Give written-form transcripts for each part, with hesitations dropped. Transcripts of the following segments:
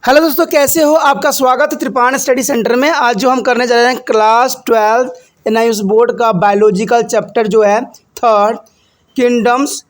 Hello दोस्तों, कैसे हो? आपका स्वागत है त्रिपाण स्टडी सेंटर में। आज जो हम करने जा रहे हैं क्लास 12 एनआईएस बोर्ड का बायोलॉजिकल चैप्टर जो है third, kingdoms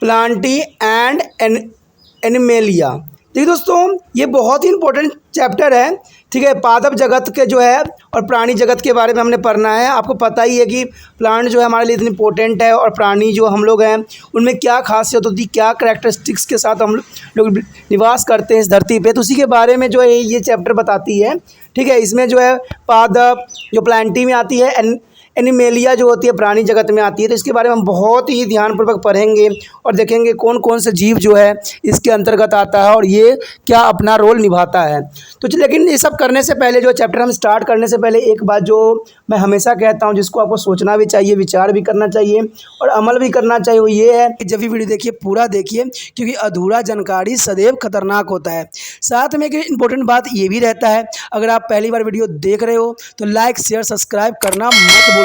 Plantae and animalia. देखिए दोस्तों, ये बहुत ही इंपॉर्टेंट चैप्टर है। ठीक है, पादप जगत के जो है और प्राणी जगत के बारे में हमने पढ़ना है। आपको पता ही है कि प्लांट जो है हमारे लिए इतनी इंपॉर्टेंट है और प्राणी जो हम लोग हैं उनमें क्या खासियत होती है, क्या करैक्टरिस्टिक्स के साथ हम लोग निवास करते हैं इस धरती पे, तो उसी के बारे में जो है ये चैप्टर बताती है। ठीक है, इसमें जो है पादप जो प्लांटी में आती है, एनिमेलिया जो होती है प्राणी जगत में आती है, तो इसके बारे में हम बहुत ही ध्यानपूर्वक पढ़ेंगे और देखेंगे कौन कौन से जीव जो है इसके अंतर्गत आता है और ये क्या अपना रोल निभाता है। तो लेकिन ये सब करने से पहले, जो चैप्टर हम स्टार्ट करने से पहले, एक बात जो मैं हमेशा कहता हूँ, जिसको आपको सोचना भी चाहिए, विचार भी करना चाहिए और अमल भी करना चाहिए, वो ये है कि जब भी वीडियो देखिए पूरा देखिए, क्योंकि अधूरा जानकारी सदैव खतरनाक होता है। साथ में एक इम्पोर्टेंट बात ये भी रहता है, अगर आप पहली बार वीडियो देख रहे हो तो लाइक शेयर सब्सक्राइब करना मत भूलना।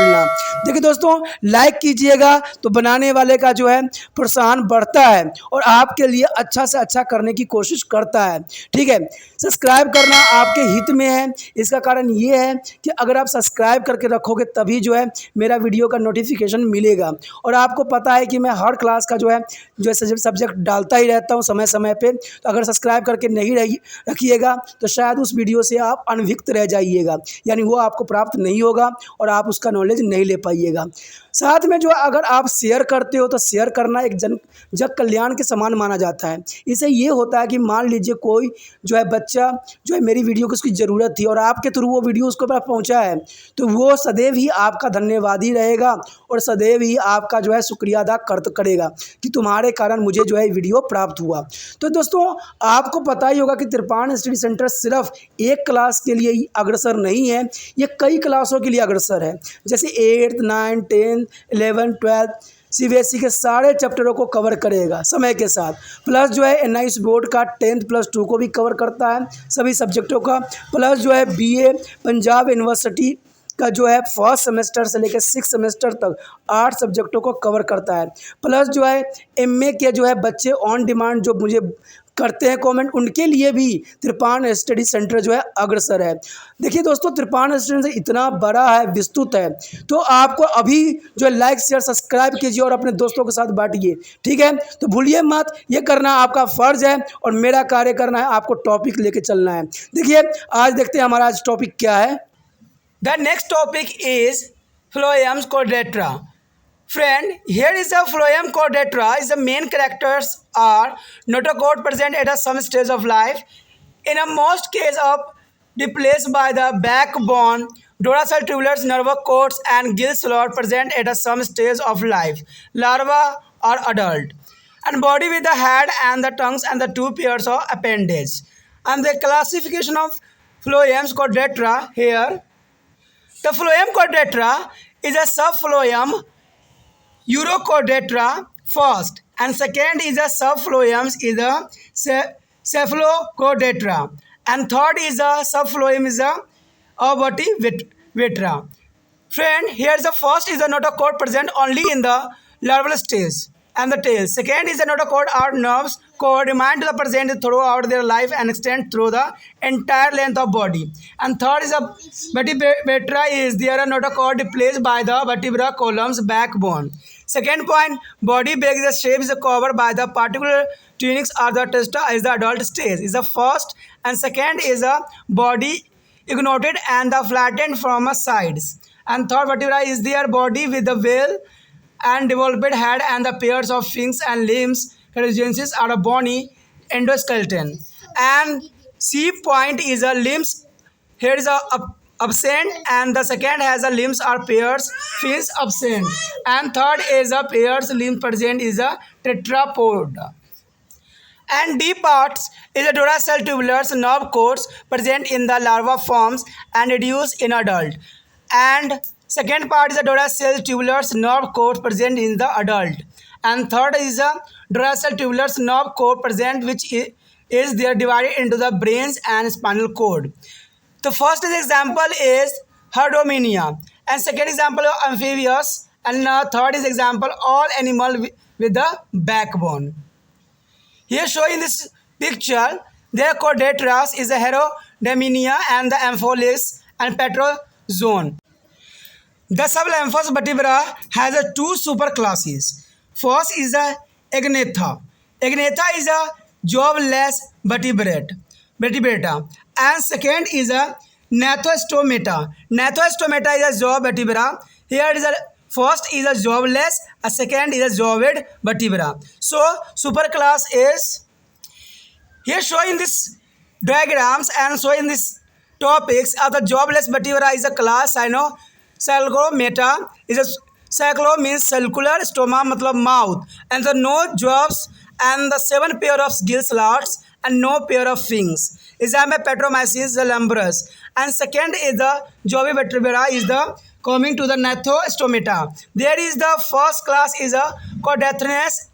देखिए दोस्तों, लाइक कीजिएगा तो बनाने वाले का जो है प्रोत्साहन बढ़ता है और आपके लिए अच्छा से अच्छा करने की कोशिश करता है। ठीक है, सब्सक्राइब करना आपके हित में है। इसका कारण ये है कि अगर आप सब्सक्राइब करके रखोगे तभी जो है मेरा वीडियो का नोटिफिकेशन मिलेगा। और आपको पता है कि मैं हर क्लास का जो है सब्जेक्ट डालता ही रहता हूँ समय समय पे। तो अगर सब्सक्राइब करके नहीं रखिएगा तो शायद उस वीडियो से आप अनभिज्ञ रह जाइएगा, यानी वो आपको प्राप्त नहीं होगा और आप उसका नॉलेज नहीं ले पाइएगा। साथ में जो अगर आप शेयर करते हो तो शेयर करना एक जग कल्याण के समान माना जाता है। इससे ये होता है कि मान लीजिए कोई जो है बच्चा जो है मेरी वीडियो को उसकी ज़रूरत थी और आपके थ्रू वो वीडियो उसको पास पहुंचा है, तो वो सदैव ही आपका धन्यवादी रहेगा और सदैव ही आपका जो है शुक्रिया अदा करेगा कि तुम्हारे कारण मुझे जो है वीडियो प्राप्त हुआ। तो दोस्तों, आपको पता ही होगा कि त्रिपाण स्टडी सेंटर सिर्फ एक क्लास के लिए ही अग्रसर नहीं है, ये कई क्लासों के लिए अग्रसर है। जैसे 8th 9th 10th 11th 12th CBSE के सारे चैप्टरों को कवर करेगा समय के साथ। प्लस जो है एनआईएस बोर्ड का 10th+2 को भी कवर करता है, सभी सब्जेक्टों का। प्लस जो है बीए पंजाब यूनिवर्सिटी का जो है फर्स्ट सेमेस्टर से लेकर 6th सेमेस्टर तक 8 सब्जेक्टों को कवर करता है। प्लस जो है एमए के जो है बच्चे ऑन डिमांड जो मुझे करते हैं कमेंट, उनके लिए भी त्रिपाण स्टडी सेंटर जो है अग्रसर है। देखिए दोस्तों, त्रिपाण स्टडी सेंटर इतना बड़ा है, विस्तृत है, तो आपको अभी जो है लाइक शेयर सब्सक्राइब कीजिए और अपने दोस्तों के साथ बांटिए। ठीक है, तो भूलिए मत, ये करना आपका फर्ज है और मेरा कार्य करना है, आपको टॉपिक लेके चलना है। देखिए, आज देखते हैं हमारा आज टॉपिक क्या है। The next topic is phloem chordata. Friend, here is a phloem chordata. Is the main characters are notochord present at some stage of life. In a most case of replaced by the backbone, dorsal tubulars, nervous cords, and gill slot present at some stage of life. Larva or adult, and body with the head and the tongues and the two pairs of appendage. And the classification of phloem chordata here. The phloem chordata is a subphloem Urochordata first, and second is a subphloem is a Cephalochordata, and third is a subphloem is a Ovotiviptera. Friend, here's the first is a notochord present only in the larval stage and the tail. Second is a notochord or nerves cord remain to the present throughout their life and extend through the entire length of body. And third is a vertebra is there a notochord replaced by the vertebra column's backbone. Second point, body bag is the shape is covered by the particular tunics or the testa is the adult stage. Is the first, and second is a body ignoted and the flattened from a sides. And third vertebra is their body with the well and developed head and the pairs of wings and limbs. Convergences are a bony endoskeleton. And C point is a limbs. Here is a absent, and the second has a limbs are pairs, fins absent, and third is a pairs limbs present is a tetrapod. And D parts is a dorsal tubulars nerve cords present in the larva forms and reduced in adult. And second part is a dorsal tubulars nerve cords present in the adult. And third is a dorsal tubulars nerve cord present which is they are divided into the brains and spinal cord. The first example is Herdominia, and second example of amphibious, and third is example all animal with the backbone. Here showing this picture, Their Chordatras is the Herodamnia and the Ampholis and Petrozone. The subalemphus vertebra has two superclasses. First is the Agnatha. Agnatha is a jobless vertebrata. And second is a Gnathostomata. Gnathostomata is a job vertebra. Here is a first is a jobless, a second is a jobbed vertebra. So superclass is here showing this diagrams and showing this topics of the jobless vertebra is a class cyclometa is a cyclo means circular stoma matlab mouth and the no jobs and the 7 pair of gill slots and no pair of fins. Example Petromyces lumbrus. And second is the jobby vertebra is the coming to the Gnathostomata. There is the first class is a Chordathnus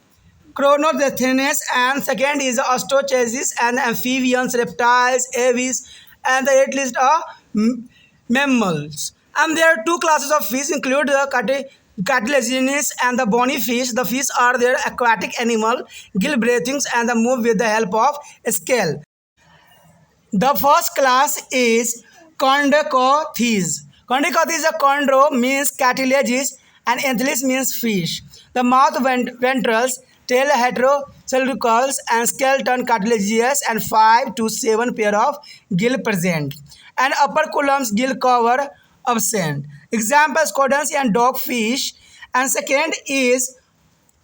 Chronodethenus, and second is Osteochasis and amphibians, reptiles, aves, and the eighth list are mammals. And there are two classes of fish include the cartilaginous and the bony fish. The fish are their aquatic animal, gill breathing and the move with the help of scale. The first class is Chondrocothes. Chondrocothes is a chondro means cartilages and anthelis means fish. The mouth ventrals, tail heterocellulose and skeleton cartilaginous and 5 to 7 pair of gill present. And upper columns gill cover absent. Examples Codons and dogfish. And second is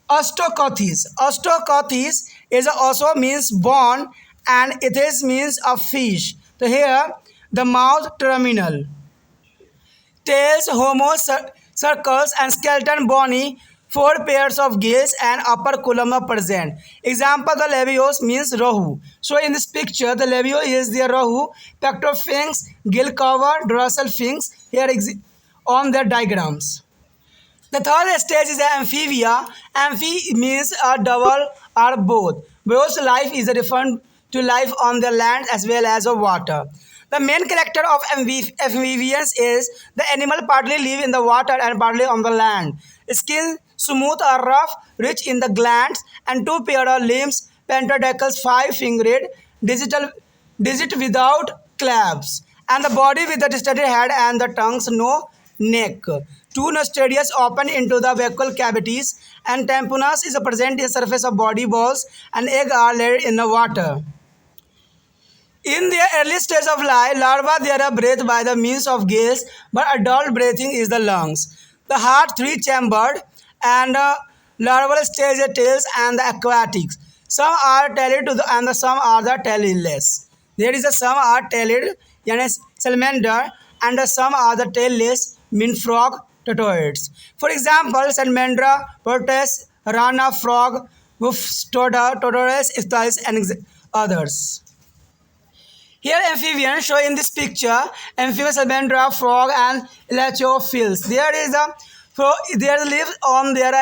Osteocothes. Osteocothes is also means bone and it is means of fish. So here the mouth terminal, tails circles and skeleton bony, 4 pairs of gills and upper column are present. Example the labios means rohu. So in this picture the labio is the rohu, pectoral fins, gill cover, dorsal fins here on the diagrams. The third stage is the amphibia. Amphi means a double or both. Both life is referred to life on the land as well as of water. The main character of amphibians is the animal partly live in the water and partly on the land. Skin smooth or rough, rich in the glands, and 2 pair of limbs, pentadactyls, 5-fingered, digit without claws, and the body with the distended head and the tongues, no neck. 2 nostrils open into the vocal cavities, and tamponus is present in the surface of body balls, and eggs are laid in the water. In their early stage of life, larvae they are breathed by the means of gills, but adult breathing is the lungs. The heart 3-chambered, and larval stage tails and the aquatics. Some are tailed and some are the tailless. There is some are tailed, yani salamander, and some are the tailless, mean frog, tortoids. For example, salamandra, tortoise, rana, frog, wolf, tortoise, styles, and others. Here amphibians show in this picture amphibians, salamandra, frog and elachophils. There live on their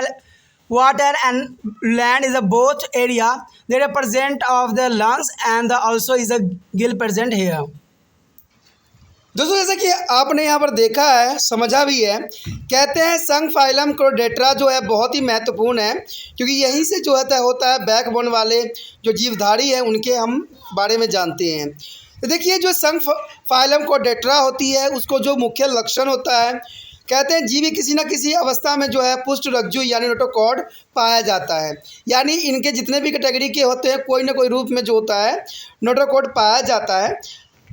water and land is a both area. There are present of the lungs and also is a gill present here. दोस्तों जैसा कि आपने यहाँ पर देखा है, समझा भी है, कहते हैं संघ फाइलम क्रोडेट्रा जो है बहुत ही महत्वपूर्ण है क्योंकि यहीं से जो होता है बैकबोन वाले जो जीवधारी हैं उनके हम बारे में जानते हैं। तो देखिए जो संघ फाइलम क्रोडेट्रा होती है उसको जो मुख्य लक्षण होता है, कहते हैं जीवी किसी न किसी अवस्था में जो है पुष्ट रज्जु यानी नोटोकॉर्ड पाया जाता है। यानी इनके जितने भी कैटेगरी के होते हैं कोई ना कोई रूप में जो होता है नोटोकॉर्ड पाया जाता है।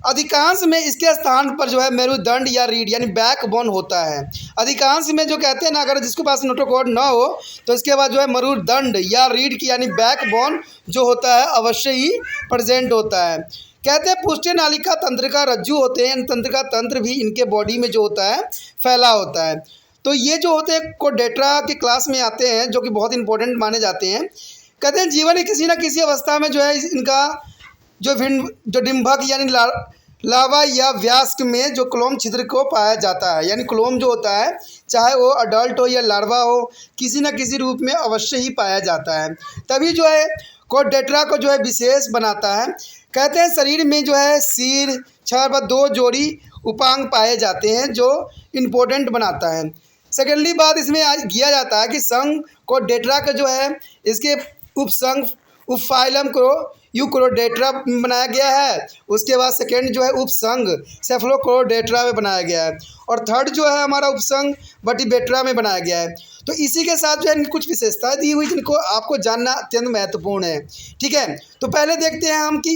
अधिकांश में इसके स्थान पर जो है मेरुदंड या रीढ़ यानी बैकबोन होता है। अधिकांश में जो कहते हैं ना अगर जिसके पास नोटोकॉर्ड ना हो तो इसके बाद जो है मेरुदंड या रीढ़ की यानी बैकबोन जो होता है अवश्य ही प्रेजेंट होता है। कहते हैं पुष्ट नालिका तंत्रिका रज्जु होते हैं, तंत्रिका तंत्र भी इनके बॉडी में जो होता है फैला होता है। तो ये जो होते हैं कोडेट्रा के क्लास में आते हैं जो कि बहुत इंपॉर्टेंट माने जाते हैं। कहते हैं जीवन की किसी न किसी अवस्था में जो है इनका जो डिम्भक यानी लावा या व्यास्क में जो क्लोम छिद्र को पाया जाता है। यानी क्लोम जो होता है चाहे वो अडल्ट हो या लार्वा हो किसी न किसी रूप में अवश्य ही पाया जाता है। तभी जो है कोडेट्रा को जो है विशेष बनाता है। कहते हैं शरीर में जो है सिर 2 जोड़ी उपांग पाए जाते हैं जो इम्पोर्टेंट बनाता है। सेकेंडली बात इसमें किया जाता है कि संघ कोडेट्रा का जो है इसके उपसंघ उपफाइलम को यूक्रोडेट्रा में बनाया गया है। उसके बाद सेकेंड जो है उपसंघ सेफलोक्रोडेट्रा में बनाया गया है। और थर्ड जो है हमारा उपसंघ वर्टिब्रेट्रा में बनाया गया है। तो इसी के साथ जो है कुछ विशेषताएं दी हुई जिनको आपको जानना अत्यंत महत्वपूर्ण है। ठीक है, तो पहले देखते हैं हम कि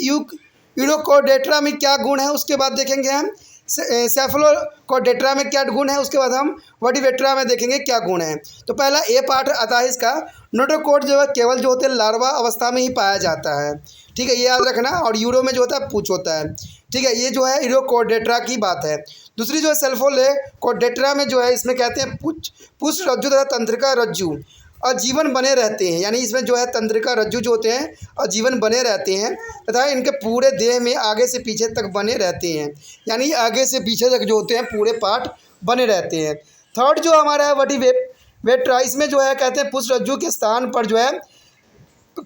यूरोकोडेट्रा में क्या गुण है, उसके बाद देखेंगे हम सेफलोकोडेट्रा में क्या गुण है, उसके बाद हम वर्टिब्रेट्रा में देखेंगे क्या गुण है। तो पहला ए पार्ट आता है इसका, नोटोकोड जो है केवल जो होते हैं लार्वा अवस्था में ही पाया जाता है। ठीक है, ये याद रखना। और यूरो में जो होता है पूंछ होता है। ठीक है, ये जो है यूरोकोडेट्रा की बात है। दूसरी जो है सेफलोकोडेट्रा में जो है इसमें कहते हैं पुष्ट रज्जु तथा तंत्रिका रज्जु आजीवन बने रहते हैं। यानी इसमें जो है तंत्रिका रज्जु जो होते हैं आजीवन बने रहते हैं तथा इनके पूरे देह में आगे से पीछे तक बने रहते हैं। यानी आगे से पीछे तक जो होते हैं पूरे पार्ट बने रहते हैं। थर्ड जो हमारा है वर्टिब्रेट्रा, इसमें जो है कहते हैं पुष्ट रज्जु के स्थान पर जो है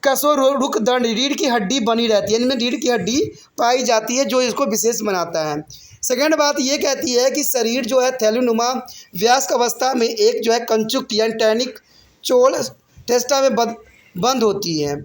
कसोरुक दंड रीढ़ की हड्डी बनी रहती है। इनमें रीढ़ की हड्डी पाई जाती है जो इसको विशेष बनाता है। सेकेंड बात ये कहती है कि शरीर जो है थैलीनुमा वयस्क अवस्था में एक जो है कंचुक यानी टैनिक चोल टेस्टा में बंद होती है।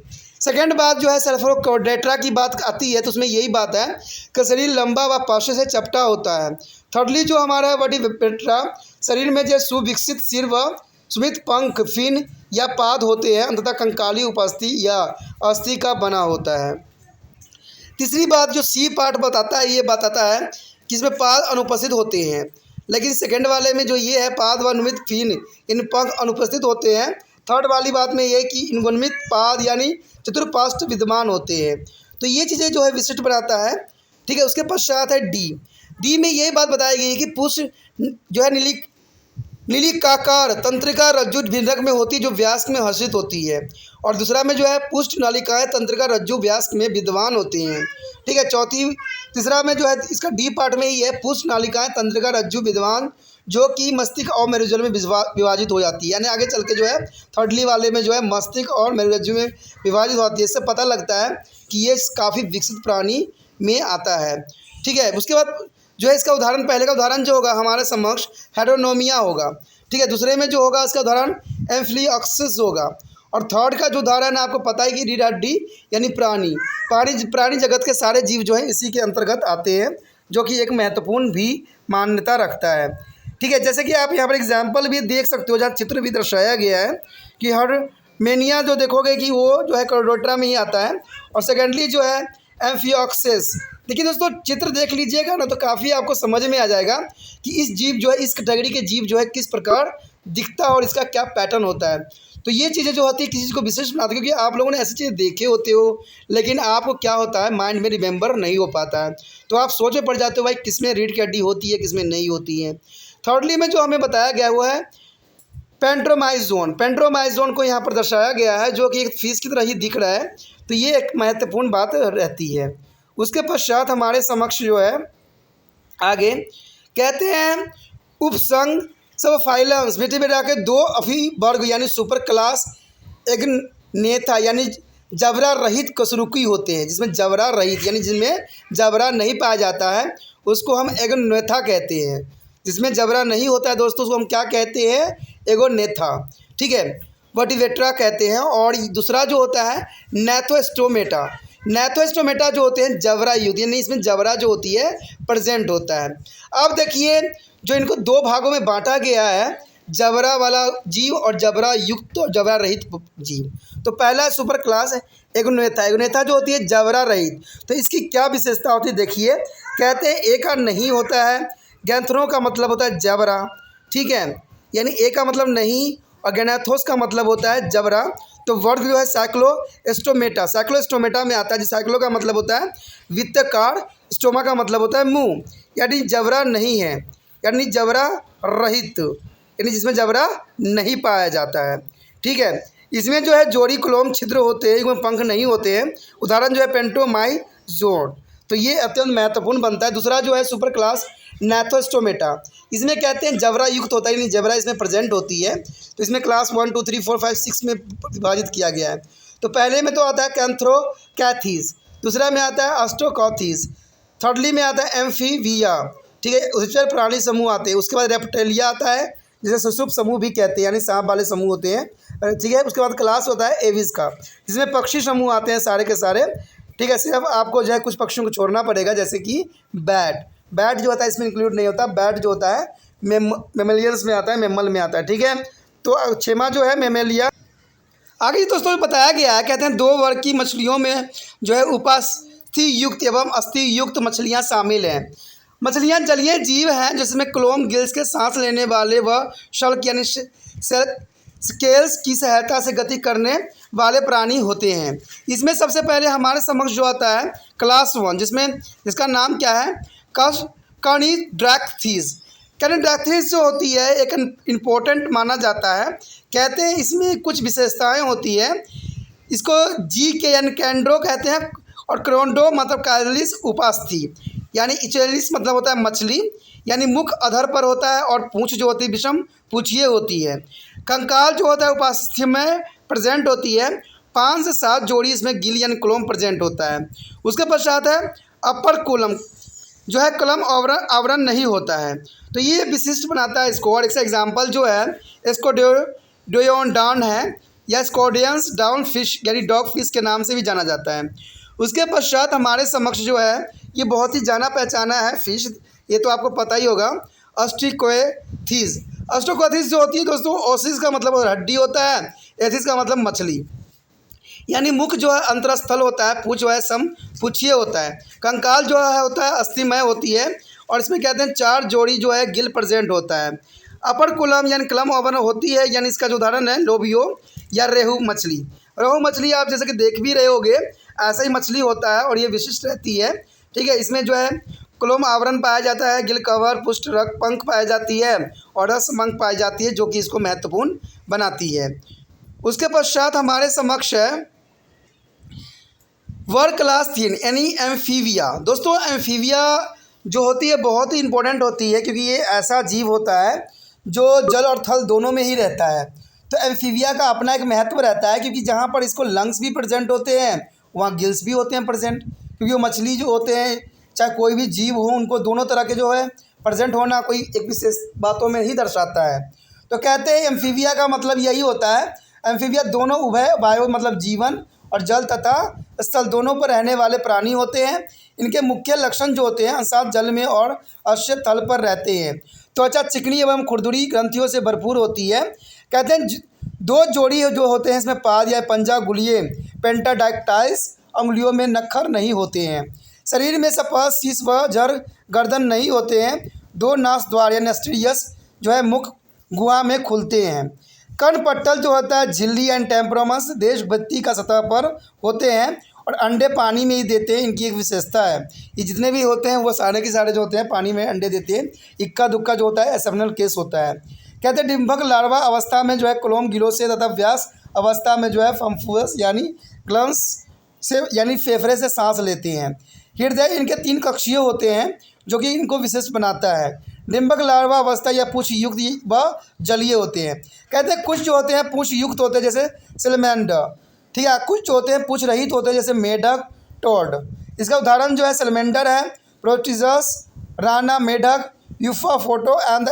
सेकेंड बात जो है सेफलोकोडेट्रा की बात आती है तो उसमें यही बात है कि शरीर लंबा व पार्श्व से चपटा होता है। थर्डली जो हमारा वर्टिब्रेट्रा शरीर में जो सुविकसित सिर व सुमित पंख फिन या पाद होते हैं, अंततः कंकाली उपस्थि या अस्थि का बना होता है। तीसरी बात जो सी पार्ट बताता है ये बताता है कि इसमें पाद अनुपस्थित होते हैं। लेकिन सेकंड वाले में जो ये है पाद व अनुमित फिन इन पंख अनुपस्थित होते हैं। थर्ड वाली बात में ये है कि इनगुणमित पाद यानी चतुर्पाष्ट विद्यमान होते हैं। तो ये चीज़ें जो है विशिष्ट बनाता है। ठीक है, उसके पश्चात है डी में यही बात बताई गई है कि पुष्ट जो है नीलिकाकार तंत्रिका रज्जु भिन्नक में होती है जो व्यास में हर्षित होती है। और दूसरा में जो है पुष्ट नालिकाएं तंत्रिका रज्जु व्यास में विद्यमान होती हैं। ठीक है, तीसरा में जो है इसका डी पार्ट में ही है पुष्ट नालिकाएं तंत्रिका रज्जु विद्यमान जो कि मस्तिष्क और मेरुरज्जु में विभाजित हो जाती है। यानी आगे चल के जो है थर्डली वाले में जो है मस्तिष्क और मेरुरज्जु में विभाजित होती है। इससे पता लगता है कि ये काफ़ी विकसित प्राणी में आता है। ठीक है, उसके बाद जो है इसका उदाहरण पहले का उदाहरण जो होगा हमारे समक्ष हेटेरोनोमिया होगा। ठीक है, दूसरे में जो होगा इसका उदाहरण एम्फिलियोक्सिस होगा। और थर्ड का जो उदाहरण है आपको पता है कि रीढ़ हड्डी यानी प्राणी जगत के सारे जीव जो है इसी के अंतर्गत आते हैं जो कि एक महत्वपूर्ण भी मान्यता रखता है। ठीक है, जैसे कि आप यहाँ पर एग्जाम्पल भी देख सकते हो जहाँ चित्र भी दर्शाया गया है कि हर्मेनिया जो देखोगे कि वो जो है कोर्डोट्रा में ही आता है। और सेकेंडली जो है एम्फियोक्सिस। देखिए दोस्तों चित्र देख लीजिएगा ना तो काफ़ी आपको समझ में आ जाएगा कि इस जीव जो है इस कैटेगरी के जीव जो है किस प्रकार दिखता है और इसका क्या पैटर्न होता है। तो ये चीज़ें जो होती है किसी चीज़ को विशेष बनाती है क्योंकि आप लोगों ने ऐसी चीज़ें देखे होते हो लेकिन आपको क्या होता है माइंड में रिमेंबर नहीं हो पाता है। तो आप सोच में पड़ जाते हो भाई किसमें रीढ़ की हड्डी होती है किसमें नहीं होती है। थर्डली में जो हमें बताया गया वो है पेंट्रोमाइजोन को यहाँ पर दर्शाया गया है जो कि एक फीस की तरह ही दिख रहा है। तो ये एक महत्वपूर्ण बात रहती है। उसके पश्चात हमारे समक्ष जो है आगे कहते हैं उपसंघ सब फाइलम्स विटिब्रेटा के दो अभी वर्ग यानी सुपर क्लास एग्नेथा यानी जबरा रहित कशरुकी होते हैं। जिसमें जबरा रहित यानी जिनमें जबरा नहीं पाया जाता है उसको हम एगोनेथा कहते हैं। जिसमें जबरा नहीं होता है दोस्तों उसको हम क्या कहते हैं एगोनेथा। ठीक है, वर्टिब्रेट्रा कहते हैं। और दूसरा जो होता है नैथोस्टोमेटा जो होते हैं जबरा युक्त यानी इसमें जबरा जो होती है प्रेजेंट होता है। अब देखिए जो इनको दो भागों में बांटा गया है जबरा वाला जीव और जबरा युक्त और जबरा रहित जीव। तो पहला सुपर क्लास एगोनेथा जो होती है जबरा रहित। तो इसकी क्या विशेषता होती है देखिए कहते हैं ए का नहीं होता है, गैंथ्रो का मतलब होता है जबरा। ठीक है, यानी ए का मतलब नहीं और गैनाथोस का मतलब होता है जबरा। तो वर्ग जो है साइक्लोस्टोमेटा में आता है। साइक्लो का मतलब होता है वित्तकार, स्टोमा का मतलब होता है मुंह। यानी जबरा नहीं है यानी जबरा रहित यानी जिसमें जबरा नहीं पाया जाता है। ठीक है, इसमें जो है जोड़ी क्लोम छिद्र होते हैं, इसमें पंख नहीं होते हैं। उदाहरण जो है पेंटोमाइजोन। तो ये अत्यंत महत्वपूर्ण बनता है। दूसरा जो है सुपर क्लास नैथोस्टोमेटा, इसमें कहते हैं जबरा युक्त होता है यानी जबरा इसमें प्रेजेंट होती है। तो इसमें क्लास 1 2 3 4 5 6 में विभाजित किया गया है। तो पहले में तो आता है कैंथ्रोकैथीस, दूसरा में आता है अस्टोकॉथीस, थर्डली में आता है एम्फीबिया। ठीक है, उच्चर प्राणी समूह आते हैं। उसके बाद रेप्टेलिया आता है जिसे सुषुप समूह भी कहते हैं यानी सांप वाले समूह होते हैं। ठीक है, उसके बाद क्लास होता है एविस का जिसमें पक्षी समूह आते हैं सारे के सारे। ठीक है, सिर्फ आपको जो है कुछ पक्षियों को छोड़ना पड़ेगा, जैसे कि बैट। बैट जो होता है इसमें इंक्लूड नहीं होता। बैट जो होता है मेमलियंस में आता है, मेमल में आता है। ठीक है, तो छेमा जो है मेमेलिया। आगे दोस्तों बताया गया है, कहते हैं 2 वर्ग की मछलियों में जो है उपास्थि युक्त एवं अस्थि युक्त मछलियाँ शामिल हैं। मछलियाँ जलीय जीव हैं जिसमें क्लोम गिल्स के सांस लेने वाले व शल्क यानी स्केल्स की सहायता से गति करने वाले प्राणी होते हैं। इसमें सबसे पहले हमारे समक्ष जो आता है क्लास 1, जिसका नाम क्या है, कर्निड्रैक्थिस। कर्निड्रैक्थिस जो होती है एक इम्पोर्टेंट माना जाता है। कहते हैं इसमें कुछ विशेषताएं होती है। इसको जी के यानी कैंड्रो कहते हैं, और क्रोंडो मतलब कैलिस उपास्थि यानी इचेलिस मतलब होता है मछली, यानी मुख अधर पर होता है और पूंछ जो होती है विषम पूंछिए होती है। कंकाल जो होता है उपास्थि में प्रेजेंट होती है। 5 से 7 जोड़ी इसमें गिल यानी क्लोम प्रेजेंट होता है। उसके पश्चात है अपर कोलम, जो है कलम आवरण नहीं होता है, तो ये विशिष्ट बनाता है इसको। और इसका एग्जाम्पल जो है स्कोडियोडान है, या स्कोडियंस डाउन फिश यानी डॉग फिश के नाम से भी जाना जाता है। उसके पश्चात हमारे समक्ष जो है ये बहुत ही जाना पहचाना है फिश, ये तो आपको पता ही होगा, ऑस्ट्रिकोएथिस। ऑस्ट्रिकोएथिस जो होती है दोस्तों, ओसिस का मतलब हड्डी होता है, एथिस का मतलब मछली, यानी मुख जो है अंतरस्थल होता है, पूंछ जो है समपूछीय होता है। कंकाल जो है होता है अस्थिमय होती है, और इसमें कहते हैं 4 जोड़ी जो है गिल प्रेजेंट होता है। अपर कुलम यानी कलम आवरण होती है, यानी इसका जो उदाहरण है लोबियो या रेहू मछली। रेहू मछली आप जैसे कि देख भी रहे होगे, ऐसा ही मछली होता है और ये विशिष्ट रहती है। ठीक है, इसमें जो है क्लोम आवरण पाया जाता है, गिल कवर, पुष्ट रक्त पंख पाई जाती है, और रस मंख पाई जाती है, जो कि इसको महत्वपूर्ण बनाती है। उसके पश्चात हमारे समक्ष है वर्ग क्लास 3 यानी एम्फीबिया। दोस्तों एम्फीबिया जो होती है बहुत ही इंपॉर्टेंट होती है, क्योंकि ये ऐसा जीव होता है जो जल और थल दोनों में ही रहता है। तो एम्फीबिया का अपना एक महत्व रहता है, क्योंकि जहाँ पर इसको लंग्स भी प्रेजेंट होते हैं वहाँ गिल्स भी होते हैं प्रेजेंट, क्योंकि वो मछली जो होते हैं चाहे कोई भी जीव हो, उनको दोनों तरह के जो है प्रेजेंट होना कोई एक विशेष बातों में ही दर्शाता है। तो कहते हैं एम्फीबिया का मतलब यही होता है। एम्फीबिया दोनों उभय वायु मतलब जीवन और जल तथा स्थल दोनों पर रहने वाले प्राणी होते हैं। इनके मुख्य लक्षण जो होते हैं अंशात जल में और अश्य तल पर रहते हैं। त्वचा चिकनी एवं खुरदुरी ग्रंथियों से भरपूर होती है। कहते हैं 2 जोड़ी जो होते हैं इसमें पाद या पंजा गुलिये पेंटाडाक्टाइल्स, अंगुलियों में नखर नहीं होते हैं। शरीर में सपास शीश व जड़ गर्दन नहीं होते हैं। 2 नास द्वार या नेस्ट्रियस जो है मुख गुहा में खुलते हैं। कर्ण पट्टल जो होता है झिल्ली एंड टेम्परोमस देश बत्ती का सतह पर होते हैं, और अंडे पानी में ही देते हैं, इनकी एक विशेषता है। ये जितने भी होते हैं वो सारे के सारे जो होते हैं पानी में अंडे देते हैं। इक्का दुक्का जो होता है एक्सेप्शनल केस होता है। कहते हैं डिम्भक लार्वा अवस्था में जो है क्लोम गिलों से तथा व्यास अवस्था में जो है फम्फुस यानी ग्लंस से यानी फेफड़े से सांस लेते हैं। हृदय इनके 3 कक्षीय होते हैं, जो कि इनको विशिष्ट बनाता है। डिम्बक लार्वा अवस्था या पूछ युक्त व जलीय होते हैं। कहते हैं कुछ जो होते हैं पूछ युक्त होते हैं जैसे सेलमेंडर, ठीक है, कुछ जो होते हैं पूछ रहित होते हैं जैसे मेढक, टोड। इसका उदाहरण जो है सेलमेंडर है, प्रोटिजस, राना मेढक, यूफा फोटो एंड द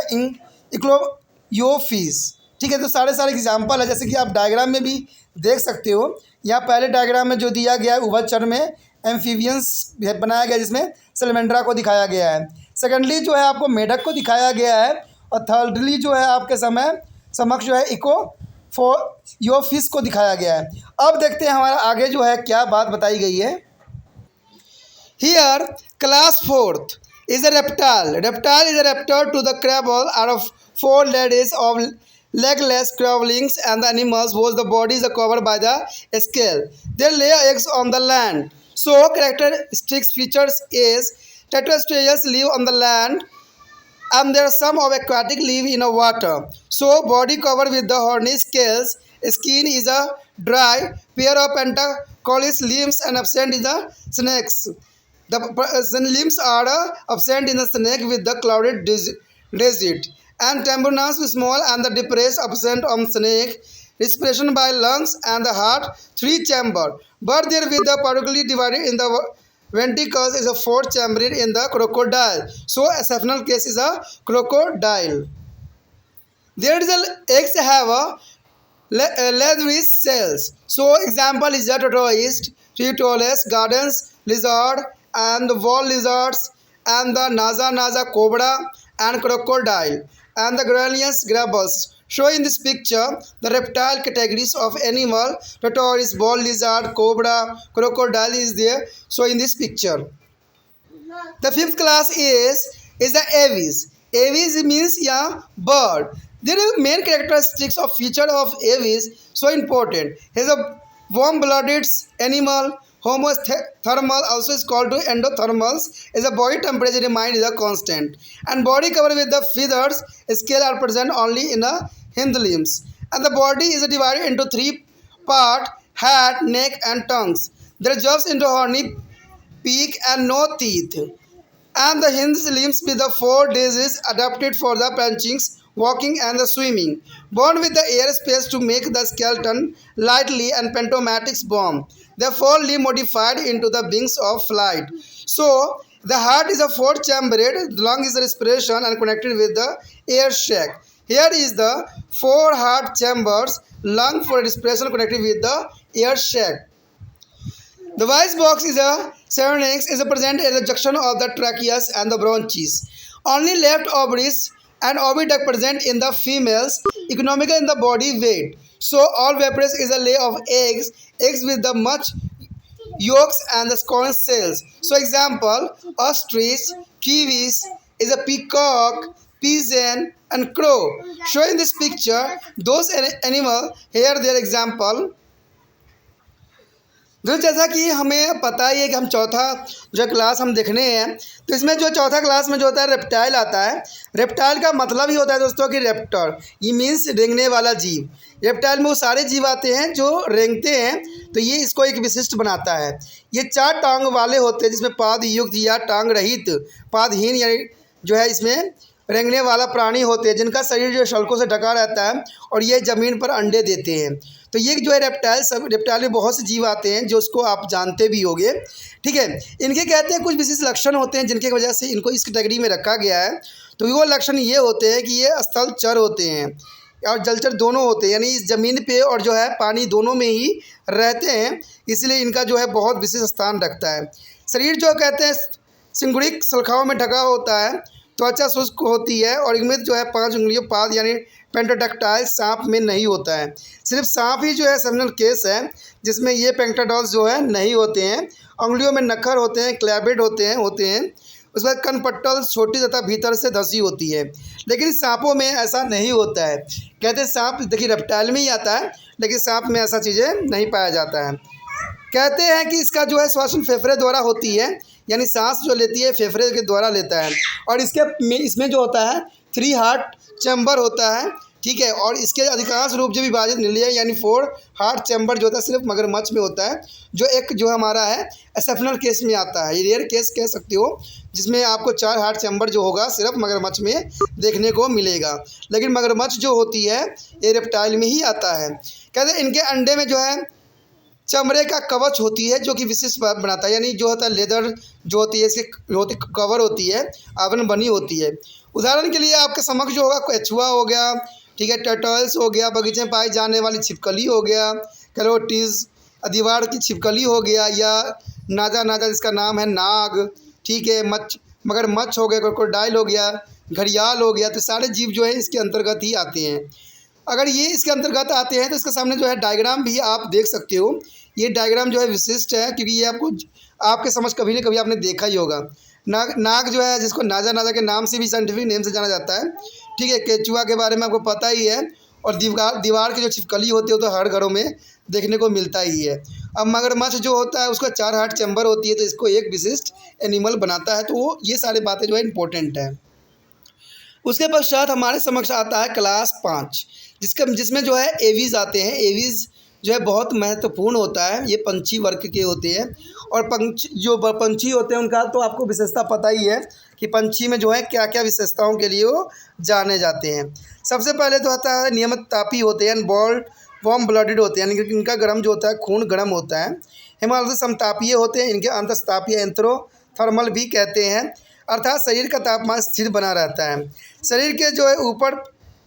इक्लोयोफिस। ठीक है, तो सारे एग्जाम्पल है, जैसे कि आप डायग्राम में भी देख सकते हो। यहाँ पहले डायग्राम में जो दिया गया है उभयचर में एम्फीबियंस बनाया गया जिसमें सेलमेंड्रा को दिखाया गया है। सेकेंडली जो है आपको मेढक को दिखाया गया है, और थर्डली जो है आपके समक्ष जो है इकोयोफिस को दिखाया गया है। अब देखते हैं हमारा आगे जो है क्या बात बताई गई है। Here class 4th is a reptile. Reptile is a raptor to the crabble out of 4 legs of legless crawlings, and the animals whose the body is covered by the scale. They lay eggs on the land. So characteristic features is tetrasteus live on the land, and there are some of aquatic live in the water. So body covered with the horny scales. Skin is a dry pair of pentacollis limbs and absent in the snakes. The limbs are absent in the snake with the clouded digit, and tamburnus is small and the depressed absent on snake. Respiration by lungs and the heart 3 chamber, but there with the particularly divided in the ventricles is a 4th chamber in the crocodile. So exceptional case is a crocodile. There is a eggs have a leathery cells. So example is a tortoise, Tritonus gardens lizard and the wall lizards and the naza cobra and crocodile and the Gralius grabbers. Show in this picture the reptile categories of animal. Tortoise, ball lizard, cobra, crocodile is there. So in this picture. The fifth class is the aves. Aves means bird. There are main characteristics of feature of aves so important. He is a warm-blooded animal. Homothermal also is called to endothermals. Is a body temperature remains is a constant and body covered with the feathers. Scale are present only in the hind limbs and the body is divided into three parts: head, neck, and tongues. There is just into horny beak and no teeth. And the hind limbs with the 4 days adapted for the punching, walking and the swimming. Born with the air space to make the skeleton lightly and pentomatics bomb. Therefore, limb modified into the wings of flight. So, the heart is a 4-chambered, the lung is the respiration and connected with the air shaft. Here is the 4 heart chambers, lung for respiration connected with the air shaft. The voice box is a pharynx is present at the junction of the tracheus and the bronchus. Only left ovaries and oviduct present in the females, economical in the body weight. So all vaporous is a layer of eggs with the much yolks and the scorn cells. So example, ostrich, kiwis is a peacock, pigeon and crow. Show in this picture those animal, here their example. जैसा कि हमें पता ही है कि हम चौथा जो class हम देखने हैं तो इसमें जो चौथा क्लास में जो होता है रेप्टाइल आता है। रेप्टाइल का मतलब ही होता है दोस्तों कि रेप्टर, ये मीन्स रेंगने वाला जीव। रेप्टाइल में वो सारे जीव आते हैं जो रेंगते हैं, तो ये इसको एक विशिष्ट बनाता है। ये 4 टांग वाले होते हैं जिसमें पाद युक्त या टांग रहित पादहीन यानी जो है इसमें रेंगने वाला प्राणी होते हैं जिनका शरीर जो शल्कों से ढका रहता है और ये ज़मीन पर अंडे देते हैं। तो ये जो है रेप्टाइल में बहुत से जीव आते हैं जो उसको आप जानते भी होंगे, ठीक है। इनके कहते हैं कुछ विशेष लक्षण होते हैं जिनकी वजह से इनको इस कैटेगरी में रखा गया है। तो वो लक्षण ये होते हैं कि ये स्थलचर होते हैं और जलचर दोनों होते हैं, यानी इस ज़मीन पे और जो है पानी दोनों में ही रहते हैं, इसलिए इनका जो है बहुत विशेष स्थान रखता है। शरीर जो कहते हैं सिंगुड़िक शल्काओं में ढका होता है, त्वचा शुष्क होती है और इनमें जो है 5 उंगलियों पाद यानी पेंटाडक्टाइल सांप में नहीं होता है। सिर्फ सांप ही जो है सेमिनल केस है जिसमें ये पेंटाडॉल्स जो है नहीं होते हैं। उंगलियों में नखर होते हैं, क्लैबिड होते हैं। उसके बाद कनपट्टल छोटी तथा भीतर से धसी होती है, लेकिन सांपों में ऐसा नहीं होता है। कहते हैं सांप देखिए रेप्टाइल में ही आता है लेकिन सांप में ऐसा चीज़ें नहीं पाया जाता है। कहते हैं कि इसका जो है श्वसन फेफड़े द्वारा होती है, यानी सांस जो लेती है फेफड़े के द्वारा लेता है और इसमें जो होता है 3 हार्ट चैम्बर होता है, ठीक है। और इसके अधिकांश रूप जो विभाजित निलय यानी 4 हार्ट चैम्बर जो होता है सिर्फ मगरमच्छ में होता है, जो एक जो हमारा है एक्सेप्शनल केस में आता है। ये रेयर केस कह सकते हो जिसमें आपको 4 हार्ट चैम्बर जो होगा सिर्फ मगरमच्छ में देखने को मिलेगा, लेकिन मगरमच्छ जो होती है ये रेप्टाइल में ही आता है। कहते हैं इनके अंडे में जो है चमड़े का कवच होती है जो कि विशेष बनाता है, यानी जो होता है लेदर जो होती है इसके कवर होती है, आवरण बनी होती है। उदाहरण के लिए आपके समक्ष जो होगा कछुआ हो गया, ठीक है, टर्टल्स हो गया, बगीचे में पाई जाने वाली छिपकली हो गया, कैरोटीज दीवार की छिपकली हो गया, या नाजा जिसका नाम है नाग, ठीक है, मगरमच्छ हो गया, क्रोकोडाइल हो गया, घड़ियाल हो गया। तो सारे जीव जो है इसके अंतर्गत ही आते हैं। अगर ये इसके अंतर्गत आते हैं तो इसके सामने जो है डायग्राम भी आप देख सकते हो। ये डायग्राम जो है विशिष्ट है क्योंकि ये आपके समझ कभी न कभी आपने देखा ही होगा। नाग जो है जिसको नाजा के नाम से भी साइंटिफिक नेम से जाना जाता है, ठीक है। केचुआ के बारे में आपको पता ही है और दीवार की जो छिपकली होती है तो हर घरों में देखने को मिलता ही है। अब मगरमच्छ जो होता है उसका 4 हार्ट चैम्बर होती है, तो इसको एक विशिष्ट एनिमल बनाता है। तो वो ये सारी बातें जो है इंपॉर्टेंट है। उसके पश्चात हमारे समक्ष आता है क्लास 5 जिसमें जो है एवीज आते हैं। एवीज जो है बहुत महत्वपूर्ण होता है, ये पंछी वर्ग के होते हैं और पंछी होते हैं उनका तो आपको विशेषता पता ही है कि पंछी में जो है क्या क्या विशेषताओं के लिए वो जाने जाते हैं। सबसे पहले तो आता है नियमित तापी होते हैं, वार्म ब्लडेड होते हैं, यानी इनका गर्म जो होता है खून गर्म होता है। हिमालय समतापीय होते हैं, इनके अंतस्तापीय एंथ्रोथर्मल भी कहते हैं, अर्थात शरीर का तापमान स्थिर बना रहता है। शरीर के जो है ऊपर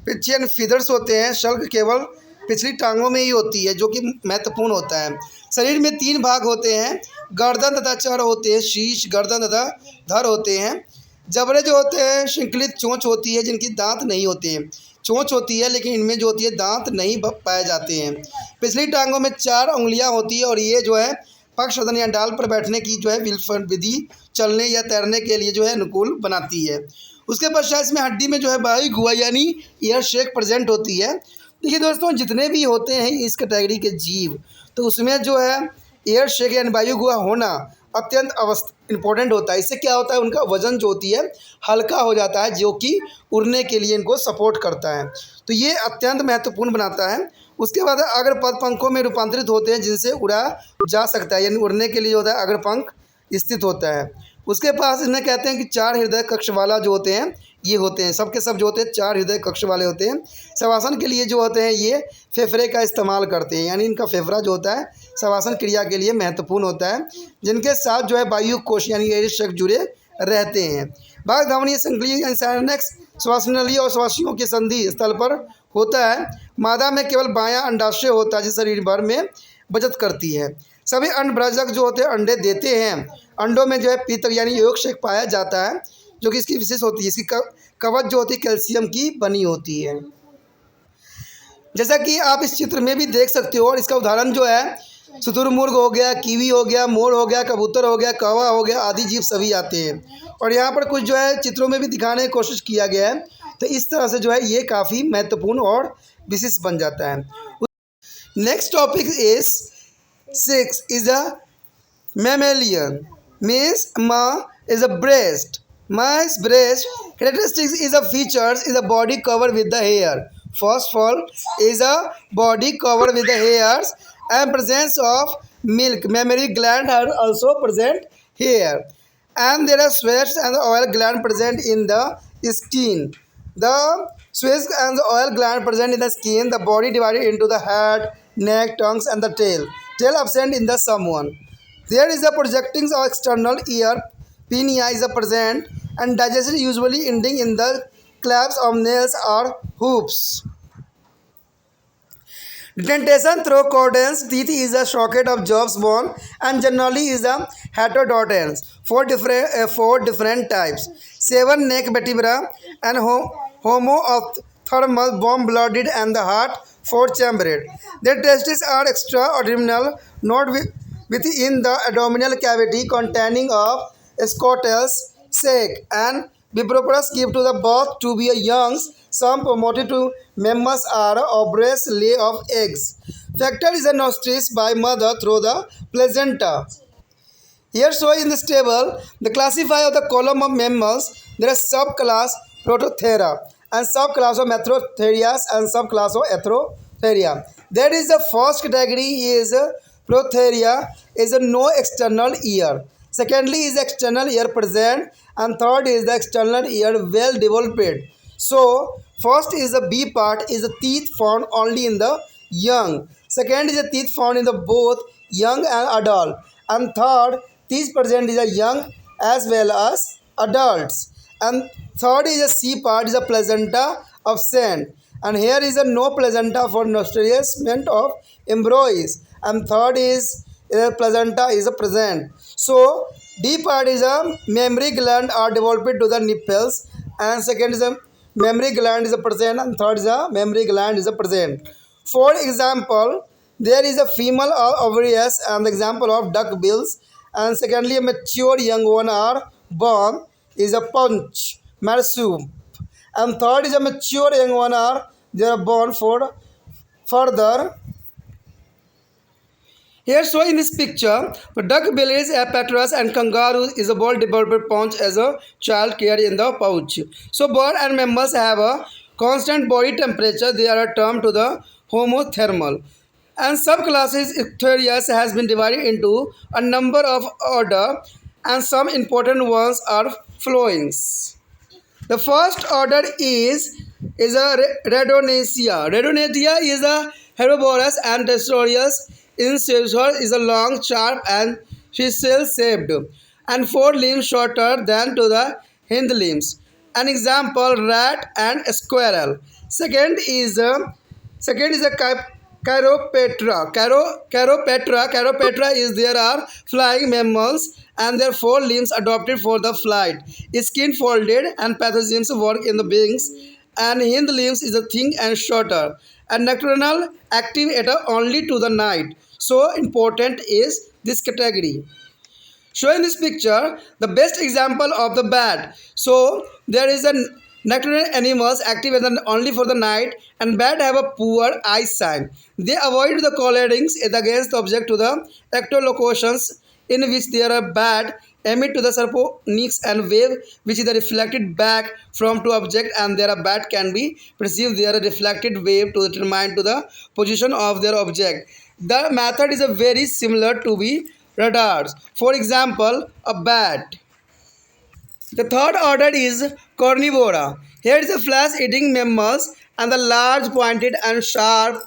पिचियन फीदर्स होते हैं, शल्क केवल पिछली टांगों में ही होती है जो कि महत्वपूर्ण होता है। शरीर में 3 भाग होते हैं, गर्दन तथा चर होते हैं, शीश, गर्दन तथा धड़ होते हैं। जबड़े जो होते हैं श्रृंखलित चोंच होती है जिनकी दांत नहीं होते हैं। चोंच होती है लेकिन इनमें जो होती है दांत नहीं पाए जाते हैं। पिछली टांगों में 4 उंगलियां होती है और ये जो है पक्षासन या डाल पर बैठने की जो है विधि चलने या तैरने के लिए जो है अनुकूल बनाती है। उसके पश्चात इसमें हड्डी में जो है वायु गुहा यानी एयर शेक प्रेजेंट होती है। देखिए दोस्तों, जितने भी होते हैं इस कैटेगरी के जीव, तो उसमें जो है एयर शेक यानी वायु गुहा होना अत्यंत इम्पोर्टेंट होता है। इससे क्या होता है, उनका वजन जो होती है हल्का हो जाता है, जो कि उड़ने के लिए इनको सपोर्ट करता है। तो ये अत्यंत महत्वपूर्ण बनाता है। उसके बाद अग्र पद पंखों में रूपांतरित होते हैं जिनसे उड़ा जा सकता है, यानी उड़ने के लिए होता है अग्र पंख स्थित होता है। उसके पास इन्हें कहते हैं कि 4 हृदय कक्ष वाला जो होते हैं ये होते हैं, सबके सब जो होते हैं 4 हृदय कक्ष वाले होते हैं। शवासन के लिए जो होते हैं ये फेफड़े का इस्तेमाल करते हैं, यानी इनका फेफड़ा जो होता है शवासन क्रिया के लिए महत्वपूर्ण होता है, जिनके साथ जो है वायु कोश यानी एयर शेक जुड़े रहते हैं। भाग धावनीय संक्रिय यानी साइनेक्स श्वासनली और श्वासियों के संधि स्थल पर होता है। मादा में केवल बायां अंडाशय होता है जो शरीर भर में बचत करती है। सभी अंडभ्रजक जो होते हैं अंडे देते हैं। अंडों में जो है पीतक यानी योग शेक पाया जाता है, जो कि इसकी विशेष होती है। इसकी कवच जो होती है कैल्शियम की बनी होती है, जैसा कि आप इस चित्र में भी देख सकते हो। और इसका उदाहरण जो है शुतुरमुर्ग हो गया, कीवी हो गया, मोर हो गया, कबूतर हो गया, कौवा हो गया आदि जीव सभी आते हैं। और यहाँ पर कुछ जो है चित्रों में भी दिखाने की कोशिश किया गया है। तो इस तरह से जो है ये काफ़ी महत्वपूर्ण और विशेष बन जाता है। Next topic is 6 is a mammalian, means ma is a breast. Ma's breast characteristics is a features is a body covered with the hair. First of all is a body covered with the hairs and presence of milk. Mammary gland are also present here, and there are sweats and oil gland present in the skin. The sweats and the oil gland present in the skin. The body divided into the head, neck, tongues, and the tail. Tail absent in the someone. There is a projecting of external ear, pinea is a present, and digestion usually ending in the claps of nails or hoops. Dentation through cordons teeth is a socket of jaw's bone and generally is a heterodontous. Four different types. 7 neck vertebra and homo of thermal warm-blooded and the heart 4-chambered. Their testes are extra-abdominal, not within the abdominal cavity containing of scrotus sac and viviparous give to the birth to be a young. Some promoted to mammals are obrous lay of eggs. Factor is a nostrils by mother through the placenta. Here shown in this table, the classify of the column of mammals. There is subclass Protothera and subclass of Metrotherias and subclass of Atrotheria. That is the first category is Protheria is a no external ear. Secondly is external ear present, and third is the external ear well developed. So first is the B part is the teeth found only in the young. Second is the teeth found in the both young and adult, and third teeth present is a young as well as adults. And third is a C part is a placenta absent, and here is a no placenta for nourishment of embryos. And third is placenta is a present. So D part is a mammary gland are developed to the nipples, and second is a mammary gland is a present, and third is a mammary gland is a present. For example, there is a female ovaries and the example of duck bills, and secondly a mature young one are born is a punch marsoup, and third is a mature young one are they are born for further. Here shown in this picture, the duck bill is apatras and kangaroo is a well developed paunch as a child carry in the pouch. So bird and mammals have a constant body temperature. They are termed to the homothermal. And subclasses Ichtherias has been divided into a number of order, and some important ones are flowings. The first order is a Rhodonacea. Rhodonacea is a herbivorous and testorious. Incisor is a long, sharp, and chisel-shaped, and 4 limbs shorter than to the hind limbs. An example: rat and squirrel. Second is a Caropetra is there are flying mammals and their four limbs adopted for the flight. Skin folded and pathogens work in the wings and hind limbs is a thin and shorter and nocturnal active at only to the night. So important is this category. Showing this picture, the best example of the bat. So there is a nocturnal animals active only for the night, and bat have a poor eyesight. They avoid the collidings against the object to the echolocations in which there are bat emit to the serponics and wave which is reflected back from two object and their bat can be perceived their reflected wave to determine to the position of their object. The method is a very similar to be radars. For example, a bat. The third order is carnivora. Here is a flesh-eating mammals and the large pointed and sharp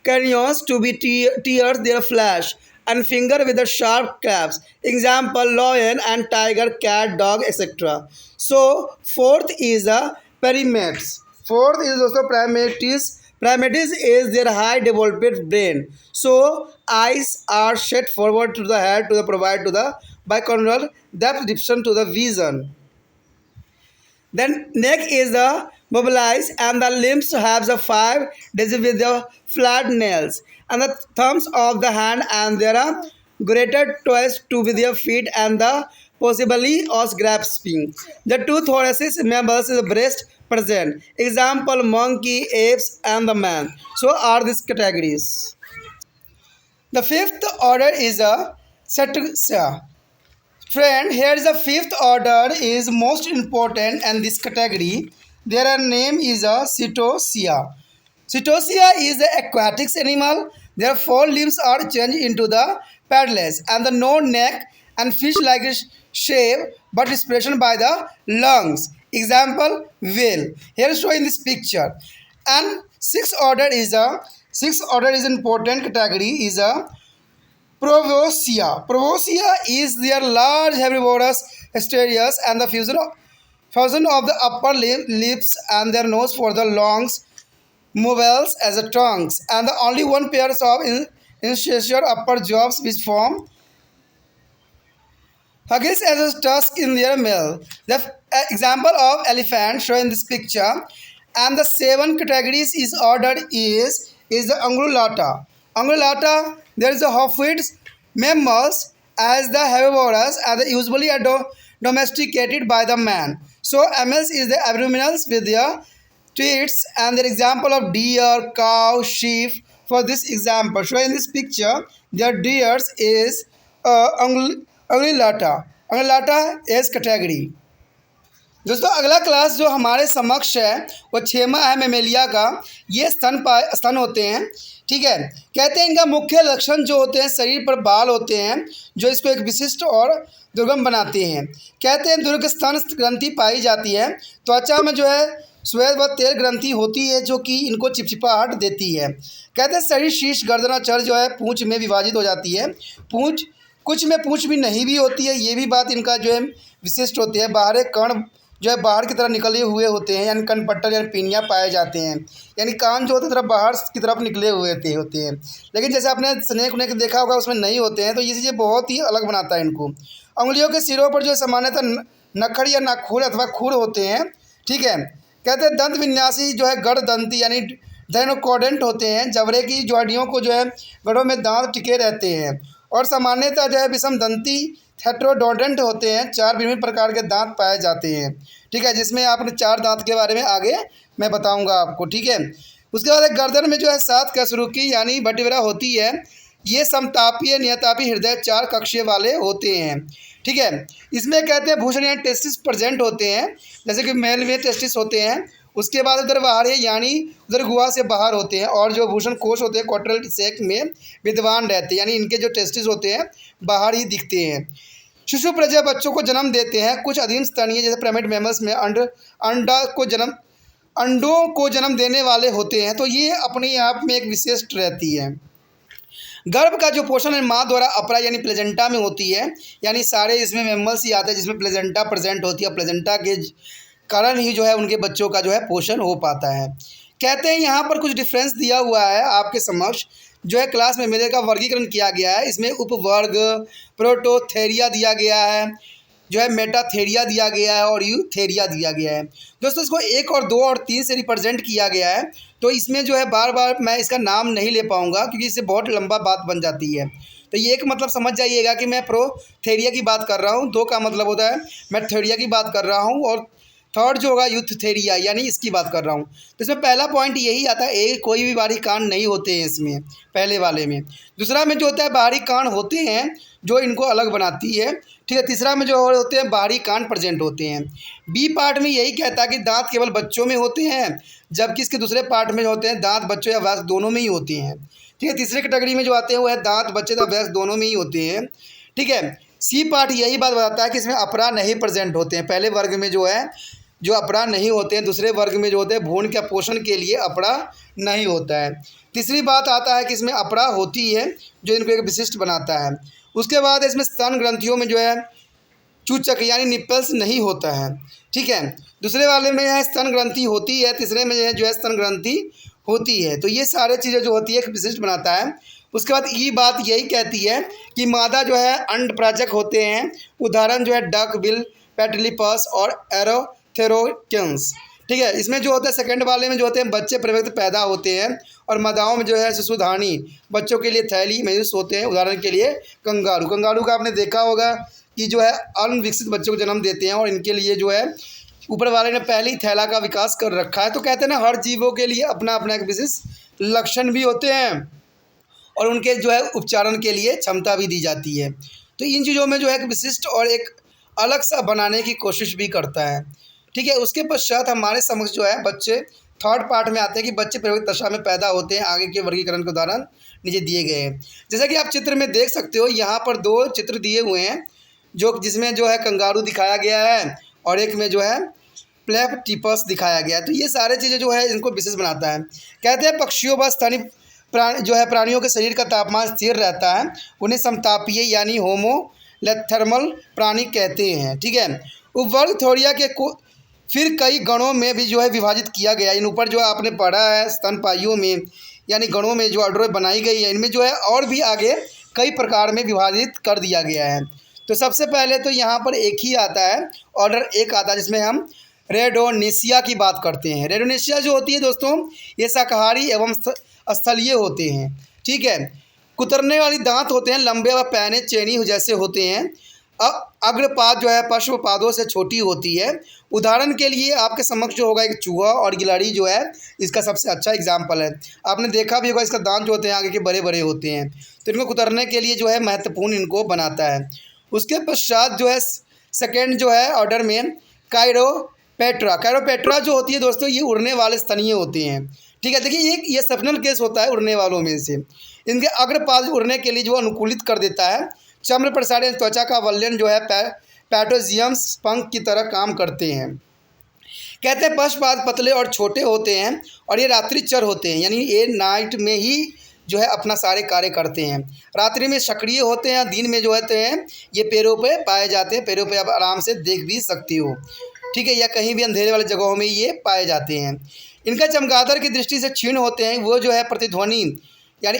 canines to be tears their flesh and finger with the sharp claws. Example lion and tiger, cat, dog, etc. So fourth is a primates. Fourth is also primates. Primates is their high developed brain. So eyes are set forward to the head to the provide to the bicameral depth perception to the vision. Then neck is the mobilized and the limbs have the 5 digits with the flat nails and the thumbs of the hand and there are greater toes to with their feet and the possibly os grasping. The two thoracic members is the breast present. Example monkey, apes and the man. So are these categories. The fifth order is a Cetacea. Friend, here is the fifth order is most important and this category. Their name is a Cetacea. Cetacea is the aquatic animal. Their four limbs are changed into the paddles and the no neck and fish-like shape but expression by the lungs. Example, whale. Here is shown in this picture. And sixth order is important category is a Proboscia. Proboscia is their large herbivorous asterias and the fusion of the upper lips and their nose for the longs mobiles as a tongues and the only one pairs of incisor upper jaws which form huggies as a tusk in their male. The example of elephant shown in this picture and the 7 categories is ordered is the Ungulata. Ungulata, there is a hoofed mammals as the herbivores and usually are domesticated by the man. So mammals is the abdominals with their teats and the example of deer, cow, sheep. For this example, shown in this picture, their deers is Ungulata. Ungulata is category. दोस्तों अगला class जो हमारे समक्ष है वो 6वां है Mammalia का। ये स्तन होते हैं, ठीक है। कहते हैं इनका मुख्य लक्षण जो होते हैं शरीर पर बाल होते हैं जो इसको एक विशिष्ट और दुर्गम बनाते हैं। कहते हैं दुर्ग स्तन ग्रंथि पाई जाती है। त्वचा में जो है श्वेत व तेल ग्रंथि होती है जो कि इनको चिपचिपाहट देती है। कहते हैं शरीर शीर्ष गर्दनाचर जो है पूंछ में विभाजित हो जाती है। पूंछ कुछ में पूंछ भी नहीं भी होती है, ये भी बात इनका जो है विशिष्ट होती है। बाहर कर्ण जो है बाहर की तरफ निकले हुए होते हैं यानी कनपट्टर यानी पिनिया पाए जाते हैं, यानी कान जो होते हैं तरफ बाहर की तरफ निकले हुए होते हैं। लेकिन जैसे आपने स्नेक उनेक देखा होगा उसमें नहीं होते हैं, तो ये चीज़ें बहुत ही अलग बनाता है इनको। उंगलियों के सिरों पर जो सामान्यतः नखड़ या नाखून अथवा खूर होते हैं, ठीक है। कहते हैं दंत विन्यासी जो है गढ़ दंती यानी डायनोकॉडेंट होते हैं। जबड़े की जोड़ियों को जो है गढ़ों में दांत टिके रहते हैं और सामान्यतः जो है विषम दंती हेट्रोडोडेंट होते हैं। 4 विभिन्न प्रकार के दांत पाए जाते हैं, ठीक है, जिसमें आपने 4 दांत के बारे में आगे मैं बताऊंगा आपको, ठीक है। उसके बाद गर्दन में जो है 7 कसरूकी यानी वर्टिब्रा होती है। ये समतापीय नियतापी हृदय 4 कक्षीय वाले होते हैं, ठीक है। इसमें कहते हैं भूषण यानी टेस्टिस प्रेजेंट होते हैं, जैसे कि मेल में टेस्टिस होते हैं। उसके बाद उधर बाहर है यानी उधर गुहा से बाहर होते हैं और जो भूषण कोश होते हैं क्वार्टरल सेक में विद्यमान रहते हैं, यानी इनके जो टेस्टिस होते हैं बाहर ही दिखते हैं। शिशु प्रजनन बच्चों को जन्म देते हैं। कुछ अधीन स्तनीय जैसे प्राइमेट मैमल्स में अंडों को जन्म देने वाले होते हैं, तो ये अपने आप में एक विशिष्ट रहती है। गर्भ का जो पोषण माँ द्वारा अपरा यानी प्लेजेंटा में होती है, यानी सारे इसमें मैमल्स ही आते हैं जिसमें प्लेजेंटा प्रेजेंट होती है। प्लेजेंटा के कारण ही जो है उनके बच्चों का जो है पोषण हो पाता है। कहते हैं यहाँ पर कुछ डिफरेंस दिया हुआ है आपके समक्ष, जो है क्लास मेमोरियल का वर्गीकरण किया गया है। इसमें उपवर्ग प्रोटोथेरिया दिया गया है, जो है मेटाथेरिया दिया गया है और यूथेरिया दिया गया है। दोस्तों इसको 1 और 2 और 3 से रिप्रेजेंट किया गया है, तो इसमें जो है बार बार मैं इसका नाम नहीं ले पाऊंगा क्योंकि इससे बहुत लंबा बात बन जाती है। तो ये एक मतलब समझ जाइएगा कि मैं प्रोथेरिया की बात कर रहा हूँ, 2 का मतलब होता है मैं थेरिया की बात कर रहा हूँ, और थर्ड जो होगा यूथेरिया यानी इसकी बात कर रहा हूँ। तो इसमें पहला पॉइंट यही आता है, कोई भी बाहरी कांड नहीं होते हैं इसमें पहले वाले में। दूसरा में जो होता है बाहरी कांड होते हैं जो इनको अलग बनाती है, ठीक है। तीसरा में जो होते हैं बाहरी कांड प्रेजेंट होते हैं। बी पार्ट में यही कहता है कि दांत केवल बच्चों में होते हैं, जबकि इसके दूसरे पार्ट में होते हैं दांत बच्चों या वयस्क दोनों में ही होते हैं, ठीक है। तीसरे कैटेगरी में जो आते हैं वो है दांत बच्चे या वयस्क दोनों में ही होते हैं, ठीक है। सी पार्ट यही बात बताता है कि इसमें अपरा नहीं प्रेजेंट होते हैं। पहले वर्ग में जो है जो अपरा नहीं होते हैं, दूसरे वर्ग में जो होते हैं भ्रूण के पोषण के लिए अपरा नहीं होता है। तीसरी बात आता है कि इसमें अपरा होती है जो इनको एक विशिष्ट बनाता है। उसके बाद इसमें स्तन ग्रंथियों में जो है चूचक यानी निप्पल्स नहीं होता है, ठीक है। दूसरे वाले में है स्तन ग्रंथि होती है, तीसरे में जो है स्तन ग्रंथि होती है। तो ये सारे चीज़ें जो होती है एक विशिष्ट बनाता है। उसके बाद ये बात यही कहती है कि मादा जो है अंडप्राजक होते हैं, उदाहरण जो है डक बिल पेटिलिपस और एरोथेरोकेंस, ठीक है। इसमें जो होता है सेकंड वाले में जो होते हैं बच्चे प्रवृत्त पैदा होते हैं, और मादाओं में जो है शिशुधानी बच्चों के लिए थैली मेयूस होते हैं, उदाहरण के लिए कंगारू। कंगारू का आपने देखा होगा कि जो है अनविकसित बच्चों को जन्म देते हैं, और इनके लिए जो है ऊपर वाले ने पहले ही थैला का विकास कर रखा है। तो कहते हैं ना हर जीवों के लिए अपना अपना एक विशेष लक्षण भी होते हैं और उनके जो है उपचारण के लिए क्षमता भी दी जाती है। तो इन चीज़ों में जो है एक विशिष्ट और एक अलग सा बनाने की कोशिश भी करता है, ठीक है। उसके पश्चात हमारे समक्ष जो है बच्चे थर्ड पार्ट में आते हैं कि बच्चे प्रवृत्त दशा में पैदा होते हैं। आगे के वर्गीकरण के उदाहरण नीचे दिए गए हैं। जैसा कि आप चित्र में देख सकते हो, यहाँ पर 2 चित्र दिए हुए हैं जो जिसमें जो है कंगारू दिखाया गया है और एक में जो है प्लेटिपस दिखाया गया है। तो ये सारे चीज़ें जो है इनको विशेष बनाता है। कहते हैं पक्षियों व स्तनी जो है प्राणियों के शरीर का तापमान स्थिर रहता है, उन्हें समतापीय यानी होमोलेथर्मल प्राणी कहते हैं, ठीक है। उपवर्ग थोरिया के फिर कई गणों में भी जो है विभाजित किया गया। इन ऊपर जो आपने पढ़ा है स्तनपाइयों में यानी गणों में जो ऑर्डर बनाई गई है, इनमें जो है और भी आगे कई प्रकार में विभाजित कर दिया गया है। तो सबसे पहले तो यहाँ पर एक ही आता है, ऑर्डर 1 आता है, जिसमें हम रेडोनेशिया की बात करते हैं। रेडोनेशिया जो होती है दोस्तों ये शाकाहारी एवं स्थलीय होते हैं, ठीक है। कुतरने वाली दांत होते हैं, लंबे व पैने चेनी जैसे होते हैं। अग्रपाद जो है पश्चपादों से छोटी होती है। उदाहरण के लिए आपके समक्ष जो होगा एक चूहा और गिलहरी जो है इसका सबसे अच्छा एग्जाम्पल है। आपने देखा भी होगा इसका दांत जो होते हैं आगे के बड़े बड़े होते हैं, तो इनको कुतरने के लिए जो है महत्वपूर्ण इनको बनाता है। उसके पश्चात जो है सेकेंड जो है ऑर्डर में कायरोपेट्रा जो होती है दोस्तों ये उड़ने वाले स्तनीय होते हैं, ठीक है। देखिए ये सपनल केस होता है उड़ने वालों में से। इनके अग्रपाद उड़ने के लिए जो अनुकूलित कर देता है। चर्म प्रसारण त्वचा का वलयन जो है पैटोजियम्स पंख की तरह काम करते हैं। कहते हैं पश्चपाद पतले और छोटे होते हैं और ये रात्रिचर होते हैं, यानी ये नाइट में ही जो है अपना सारे कार्य करते हैं। रात्रि में सक्रिय होते हैं, दिन में जो होते हैं ये पैरों पे पाए जाते हैं। पैरों पे आप आराम से देख भी सकती हो, ठीक है, या कहीं भी अंधेरे वाले जगहों में ये पाए जाते हैं। इनका चमगादड़ की दृष्टि से क्षीण होते हैं, वो जो है प्रतिध्वनि यानी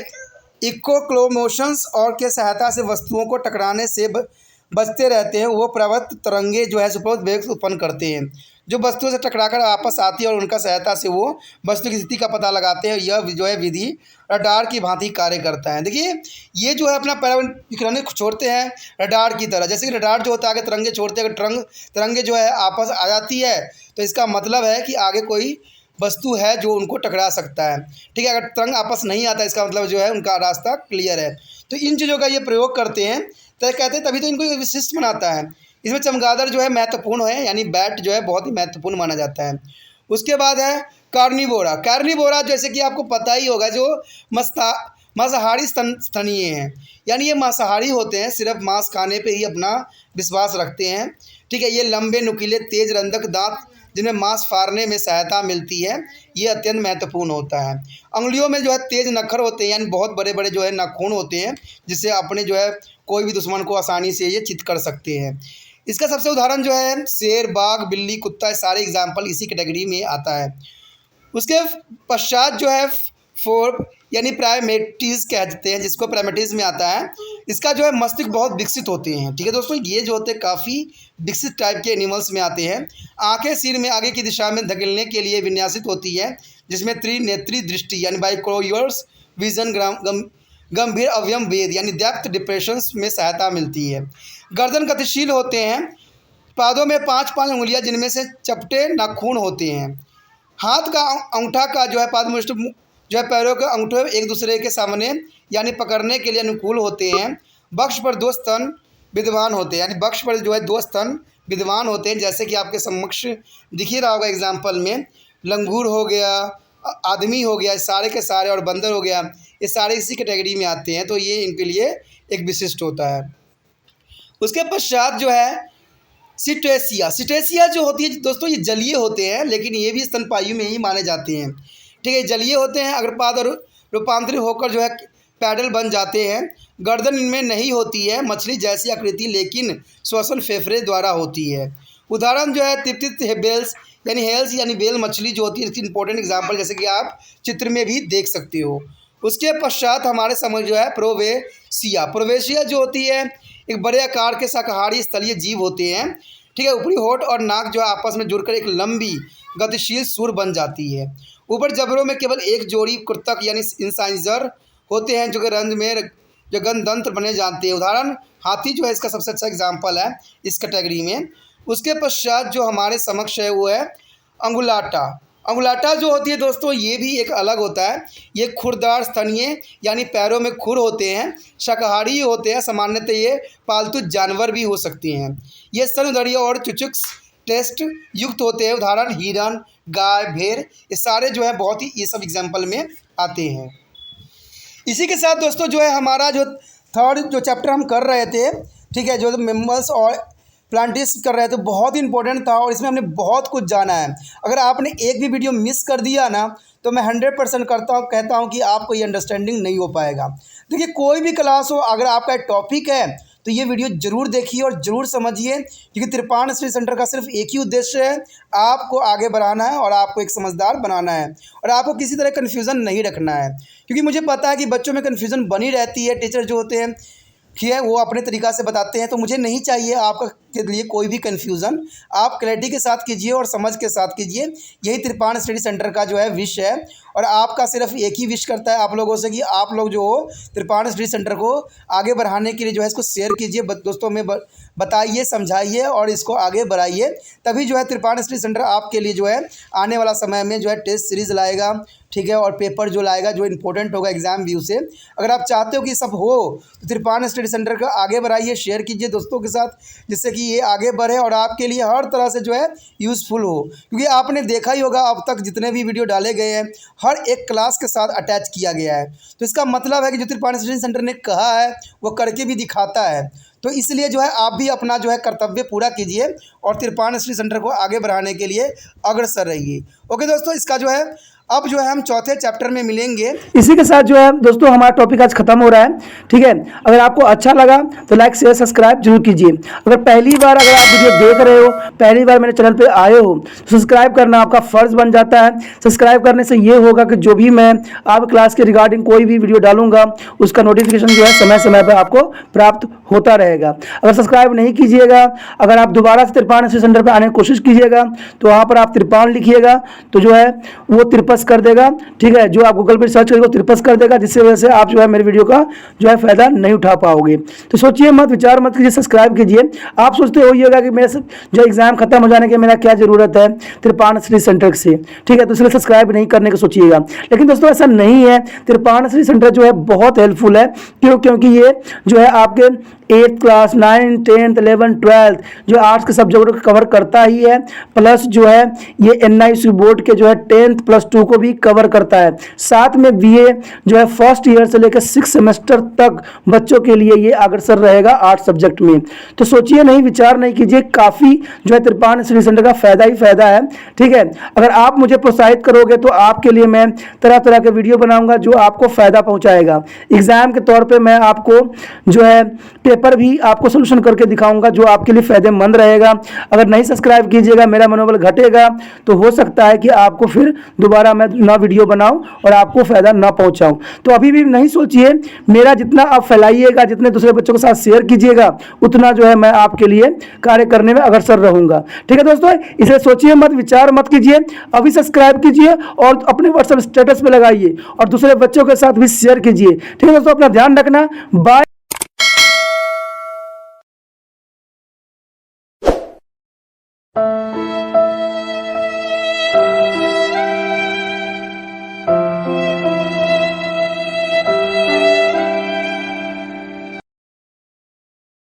इकोक्लोमोशंस और के सहायता से वस्तुओं को टकराने से बचते रहते हैं। वो प्रवृत्त तरंगे जो है सुप्रवत वेग उत्पन्न करते हैं, जो वस्तुओं से टकराकर आपस आती है और उनका सहायता से वो वस्तु की स्थिति का पता लगाते हैं। यह जो है विधि रडार की भांति कार्य करता है। देखिए ये जो है अपना विकिरण छोड़ते हैं रडार की तरह। जैसे कि रडार जो होता है आगे तरंगे छोड़ते हैं, अगर तरंगे जो है आपस आ जाती है तो इसका मतलब है कि आगे कोई वस्तु है जो उनको टकरा सकता है, ठीक है। अगर तरंग आपस नहीं आता इसका मतलब जो है उनका रास्ता क्लियर है। तो इन चीज़ों का ये प्रयोग करते हैं, तो कहते हैं तभी तो इनको विशिष्ट बनाता है। इसमें चमगादड़ जो है महत्वपूर्ण है, यानी बैट जो है बहुत ही महत्वपूर्ण माना जाता है। उसके बाद है कार्निवोरा जैसे कि आपको पता ही होगा जो मांसाहारी स्तनीय हैं, यानी ये मांसाहारी होते हैं, सिर्फ मांस खाने पे ही अपना विश्वास रखते हैं, ठीक है। ये लंबे नुकीले तेज रंधक दांत जिनमें मांस फाड़ने में सहायता मिलती है, ये अत्यंत महत्वपूर्ण होता है। अंगुलियों में जो है तेज नखर होते हैं, यानी बहुत बड़े बड़े जो है नाखून होते हैं, जिससे अपने जो है कोई भी दुश्मन को आसानी से ये चित कर सकते हैं। इसका सबसे उदाहरण जो है शेर, बाघ, बिल्ली, कुत्ता, सारे एग्जाम्पल इसी कैटेगरी में आता है। उसके पश्चात जो है फोर यानी प्राइमेटीज कहते हैं, जिसको प्राइमेटीज में आता है। इसका जो है मस्तिष्क बहुत विकसित होते हैं। ठीक है दोस्तों, ये जो होते हैं काफ़ी विकसित टाइप के एनिमल्स में आते हैं। आंखें सिर में आगे की दिशा में धकेलने के लिए विन्यासित होती है, जिसमें त्रिनेत्री दृष्टि यानी बाइक्रोयर्स विजन गंभीर अवयव भेद यानी डेप्थ डिप्रेशन में सहायता मिलती है। गर्दन गतिशील होते हैं। पादों में 5 उंगलियां जिनमें से चपटे नाखून होते हैं। हाथ का अंगूठा का जो है पादमुष्ट जो है पैरों के अंगूठे एक दूसरे के सामने यानी पकड़ने के लिए अनुकूल होते हैं। वक्ष पर 2 स्तन विद्यमान होते हैं, यानी वक्ष पर जो है 2 स्तन विद्यमान होते हैं, जैसे कि आपके समक्ष दिख ही रहा होगा एग्जाम्पल में। लंगूर हो गया, आदमी हो गया, सारे के सारे, और बंदर हो गया, ये सारे इसी कैटेगरी में आते हैं। तो ये इनके लिए एक विशिष्ट होता है। उसके पश्चात जो है सिटेसिया जो होती है दोस्तों, ये जलीय होते हैं, लेकिन ये भी स्तनपायु में ही माने जाते हैं। ठीक है, जलीय होते हैं। अग्रपाद और रूपांतरित होकर जो है पैडल बन जाते हैं। गर्दन इनमें नहीं होती है मछली जैसी आकृति, लेकिन श्वसन फेफड़े द्वारा होती है। उदाहरण जो है तिप्तित बेल्स यानी हेल्स यानी बेल मछली जो होती है, इसकी इंपॉर्टेंट एग्जाम्पल जैसे कि आप चित्र में भी देख सकते हो। उसके पश्चात हमारे समझ जो है प्रोवेशिया जो होती है, एक बड़े आकार के शाकाहारी स्थलीय जीव होते हैं। ठीक है, ऊपरी होठ और नाक जो है आपस में जुड़कर एक लंबी गतिशील सुर बन जाती है। ऊपर जबड़ों में केवल एक जोड़ी कृतक यानी इंसाइजर होते हैं, जो कि रंध्र में जो गंधतंत्र बने जाते हैं। उदाहरण हाथी जो है इसका सबसे अच्छा एग्जाम्पल है इस कैटेगरी में। उसके पश्चात जो हमारे समक्ष है वो है अंगुलाटा। अंगुलाटा जो होती है दोस्तों, ये भी एक अलग होता है। ये खुरदार स्तनीय यानी पैरों में खुर होते हैं, शाकाहारी होते हैं। सामान्यतः ये पालतू जानवर भी हो सकते हैं। ये स्तनधारी और चुचुक्स टेस्ट युक्त होते हैं। उदाहरण हिरन, गाय, भेड़, ये सारे जो है बहुत ही ये सब एग्जाम्पल में आते हैं। इसी के साथ दोस्तों जो है हमारा जो थर्ड जो चैप्टर हम कर रहे थे, ठीक है, जो मेम्बर्स और प्लांटिस कर रहे थे, बहुत ही इंपॉर्टेंट था और इसमें हमने बहुत कुछ जाना है। अगर आपने एक भी वीडियो मिस कर दिया ना, तो मैं 100% कहता हूँ कि आपको ये अंडरस्टैंडिंग नहीं हो पाएगा। देखिए, कोई भी क्लास हो, अगर आपका एक टॉपिक है तो ये वीडियो ज़रूर देखिए और ज़रूर समझिए, क्योंकि त्रिपाण स्टडी सेंटर का सिर्फ एक ही उद्देश्य है, आपको आगे बढ़ाना है और आपको एक समझदार बनाना है, और आपको किसी तरह कन्फ्यूज़न नहीं रखना है। क्योंकि मुझे पता है कि बच्चों में कन्फ्यूज़न बनी रहती है। टीचर जो होते हैं ठीक है वो अपने तरीक़ा से बताते हैं, तो मुझे नहीं चाहिए आपका के लिए कोई भी कन्फ्यूज़न। आप क्लैरिटी के साथ कीजिए और समझ के साथ कीजिए। यही त्रिपाण स्टडी सेंटर का जो है विश है, और आपका सिर्फ एक ही विश करता है आप लोगों से कि आप लोग जो हो त्रिपाण स्टडी सेंटर को आगे बढ़ाने के लिए जो है इसको शेयर कीजिए, दोस्तों में बताइए, समझाइए और इसको आगे बढ़ाइए। तभी जो है त्रिपाण स्टडी सेंटर आपके लिए जो है आने वाला समय में जो है टेस्ट सीरीज़ लाएगा, ठीक है, और पेपर जो लाएगा जो इंपॉर्टेंट होगा एग्जाम व्यू से। अगर आप चाहते हो कि सब हो तो त्रिपाण स्टडी सेंटर का आगे बढ़ाइए, शेयर कीजिए दोस्तों के साथ, जिससे कि ये आगे बढ़े और आपके लिए हर तरह से जो है यूज़फुल हो। क्योंकि आपने देखा ही होगा अब तक जितने भी वीडियो डाले गए हैं हर एक क्लास के साथ अटैच किया गया है, तो इसका मतलब है कि जो त्रिपाण स्टडी सेंटर ने कहा है वो करके भी दिखाता है। तो इसलिए जो है आप भी अपना जो है कर्तव्य पूरा कीजिए और त्रिपाण स्टडी सेंटर को आगे बढ़ाने के लिए अग्रसर रहिए। ओके दोस्तों, इसका जो है अब जो है हम चौथे चैप्टर में मिलेंगे। इसी के साथ जो है दोस्तों हमारा टॉपिक आज खत्म हो रहा है, ठीक है। अगर आपको अच्छा लगा तो लाइक शेयर सब्सक्राइब जरूर कीजिए। अगर पहली बार अगर आप वीडियो देख रहे हो, पहली बार मेरे चैनल पे आए हो, तो सब्सक्राइब करना आपका फर्ज बन जाता है। सब्सक्राइब करने से ये होगा कि जो भी मैं आप क्लास के रिगार्डिंग कोई भी वीडियो डालूंगा उसका नोटिफिकेशन जो है समय समय पर आपको प्राप्त होता रहेगा। अगर सब्सक्राइब नहीं कीजिएगा, अगर आप दोबारा से त्रिपाण स्टडी सेंटर पर आने की कोशिश कीजिएगा तो वहाँ पर आप त्रिपाण लिखिएगा तो जो है वो त्रिपस कर देगा, ठीक है। जो आप गूगल पर सर्च करेंगे त्रिपस कर देगा, जिससे वजह से आप जो है मेरे वीडियो का जो है फायदा नहीं उठा पाओगे। तो सोचिए मत, विचार मत कीजिए, सब्सक्राइब कीजिए। आप सोचते होइएगा कि मेरे जो एग्जाम खत्म हो जाने के मेरा क्या जरूरत है त्रिपाण स्टडी सेंटर से, ठीक है, तो इसलिए सब्सक्राइब नहीं करने का सोचिएगा। लेकिन दोस्तों ऐसा नहीं है, त्रिपाण स्टडी सेंटर जो है बहुत हेल्पफुल है। क्योंकि ये जो है आपके 8th class 9th 10th 11th 12th जो आर्ट्स के सब्जेक्ट को कवर करता ही है, प्लस जो है ये NIC बोर्ड के जो है 10th प्लस 2 को भी कवर करता है। साथ में BA जो है फर्स्ट ईयर से लेकर 6 सेमेस्टर तक बच्चों के लिए ये अग्रसर रहेगा आर्ट्स सब्जेक्ट में। तो सोचिए नहीं, विचार नहीं कीजिए, काफ़ी जो है त्रिपाण स्टडी सेंटर का फायदा ही फायदा है, ठीक है। अगर आप मुझे प्रोत्साहित करोगे तो आपके लिए मैं तरह तरह के वीडियो बनाऊंगा जो आपको फायदा पहुंचाएगा। एग्जाम के तौर पे मैं आपको जो है पेपर भी आपको सोल्यूशन करके दिखाऊंगा जो आपके लिए फायदेमंद रहेगा। अगर नहीं सब्सक्राइब कीजिएगा, मेरा मनोबल घटेगा, तो हो सकता है कि आपको फिर दोबारा मैं ना वीडियो बनाऊं और आपको फ़ायदा ना पहुंचाऊं। तो अभी भी नहीं सोचिए, मेरा जितना आप फैलाइएगा, जितने दूसरे बच्चों के साथ शेयर कीजिएगा, उतना जो है मैं आपके लिए कार्य करने में अग्रसर रहूंगा। ठीक है दोस्तों, इसे सोचिए मत, विचार मत कीजिए, अभी सब्सक्राइब कीजिए और अपने व्हाट्सएप स्टेटस पे लगाइए और दूसरे बच्चों के साथ भी शेयर कीजिए। ठीक है दोस्तों, अपना ध्यान रखना। बाय।